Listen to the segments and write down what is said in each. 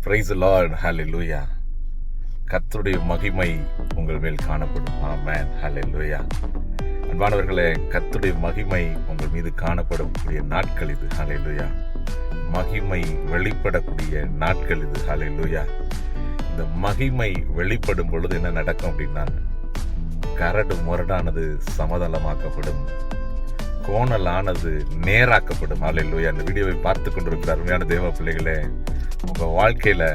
Price the Lord. ஹல்லேலூயா. கர்த்தருடைய மகிமை உங்கள் மேல் காணப்படும். ஆமென். ஹல்லேலூயா. அன்பானவர்களே, கர்த்தருடைய மகிமை உங்கள் மீது காணப்படக்கூடிய நாட்கள் இது. ஹல்லேலூயா. மகிமை வெளிப்படக்கூடிய நாட்கள் இது. ஹல்லேலூயா. இந்த மகிமை வெளிப்படும் பொழுது என்ன நடக்கும் அப்படின்னா, கரடு முரடானது சமதளமாக்கப்படும், கோணலானது நேராக்கப்படும். ஹல்லேலூயா. இந்த வீடியோவை பார்த்து கொண்டிருக்கிற அருமையான தேவ பிள்ளைகளே, உங்கள் வாழ்க்கையில்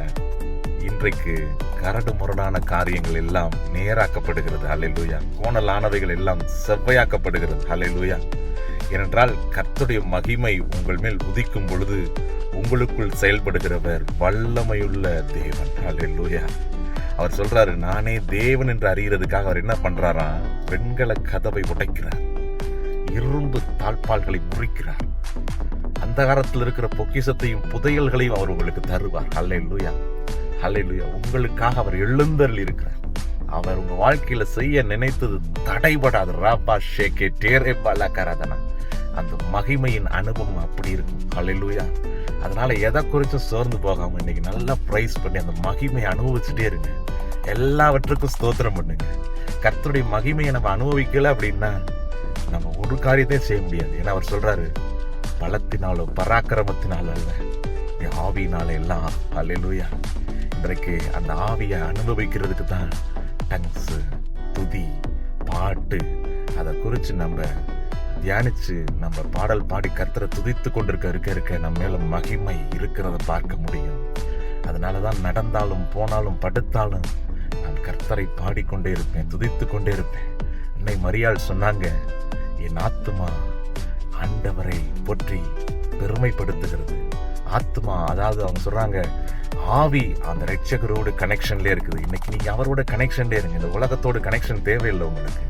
இன்றைக்கு கரடு முரடான காரியங்கள் எல்லாம் நேராக்கப்படுகிறது. ஹல்லேலூயா. கோணலானவைகள் எல்லாம் செவ்வையாக்கப்படுகிறது. ஹல்லேலூயா. ஏனென்றால் கர்த்தருடைய மகிமை உங்கள் மேல் உதிக்கும் பொழுது உங்களுக்குள் செயல்படுகிறவர் வல்லமையுள்ள தேவன். ஹல்லேலூயா. அவர் சொல்றாரு, நானே தேவன் என்று அறிகிறதுக்காக அவர் என்ன பண்றாராம், வெண்கல கதவை உடைக்கிறார், இரும்பு தாழ்பால்களை முறிக்கிறார், அந்தகாரத்தில் இருக்கிற பொக்கிஷத்தையும் புதையல்களையும் அவர் உங்களுக்கு தருவார். ஹல்லேலூயா. ஹல்லேலூயா. உங்களுக்காக அவர் எழுந்தருளி இருக்கிறார். அவர் உங்க வாழ்க்கையில செய்ய நினைத்தது தடைபடாது. ராபா ஷேகே டேரே பாலா கராதனா. அந்த மகிமையின் அனுபவம் அப்படி இருக்கும். ஹல்லேலூயா. அதனால எதை குறிச்சும் சோர்ந்து போகாம இன்னைக்கு நல்லா பிரைஸ் பண்ணி அந்த மகிமையை அனுபவிச்சுட்டே இருங்க. எல்லாவற்றுக்கும் ஸ்தோத்திரம் பண்ணுங்க. கர்த்தருடைய மகிமையை நம்ம அனுபவிக்கல அப்படின்னா நம்ம ஒரு காரியத்தையும் செய்ய முடியாது. ஏன்னா அவர் சொல்றாரு, பலத்தினாலோ பராக்கிரமத்தினாலோ அல்ல, ஆவியினால எல்லாம். ஹல்லேலூயா. இன்றைக்கு அந்த ஆவியை அனுபவிக்கிறதுக்கு தான் டங்ஸ், துதி, பாட்டு, அதை குறித்து நம்ம தியானிச்சு நம்ம பாடல் பாடி கர்த்தரை துதித்து கொண்டிருக்க நம்ம மேல மகிமை இருக்கிறத பார்க்க முடியும். அதனாலதான் நடந்தாலும் போனாலும் படுத்தாலும் நான் கர்த்தரை பாடிக்கொண்டே இருப்பேன், துதித்து கொண்டே இருப்பேன். அன்னை மரியாள் சொன்னாங்க, என் ஆத்துமா ஆண்டவரை போற்றி பெருமைப்படுத்துகிறது. ஆத்மா, அதாவது அவங்க சொல்றாங்க, ஆவி அந்த ரட்சகரோடு கனெக்ஷன்லேயே இருக்குது. இன்னைக்கு நீங்க அவரோட கனெக்ஷன்லேயே இருங்க. இந்த உலகத்தோடு கனெக்ஷன் தேவையில்லை உங்களுக்கு.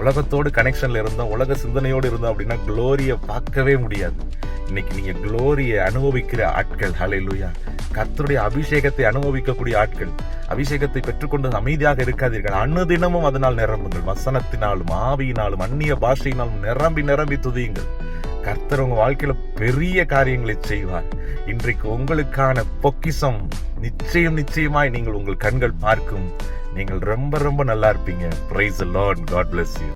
உலகத்தோடு கனெக்ஷன்ல இருந்தோம், உலக சிந்தனையோடு இருந்தோம் அப்படின்னா குளோரியை பார்க்கவே முடியாது. இன்னைக்கு நீங்க குளோரியை அனுபவிக்கிற ஆட்கள். ஹல்லேலூயா. கர்த்தருடைய அபிஷேகத்தை அனுபவிக்கக்கூடிய ஆட்கள். அபிஷேகத்தை பெற்றுக்கொண்டு அமைதியாக இருக்காதீர்கள், அனுதினமும் அதனால் நிரம்புங்கள். வசனத்தினாலும் ஆவியினாலும் அந்நிய பாஷையினாலும் நிரம்பி நிரம்பி துதியுங்கள். கர்த்தர் உங்க வாழ்க்கையில பெரிய காரியங்களை செய்வார். இன்றைக்கு உங்களுக்கான பொக்கிஷம் நிச்சயமாய் நீங்கள் உங்கள் கண்கள் பார்க்கும். நீங்கள் ரொம்ப ரொம்ப நல்லா இருப்பீங்க. Praise the lord. God bless you.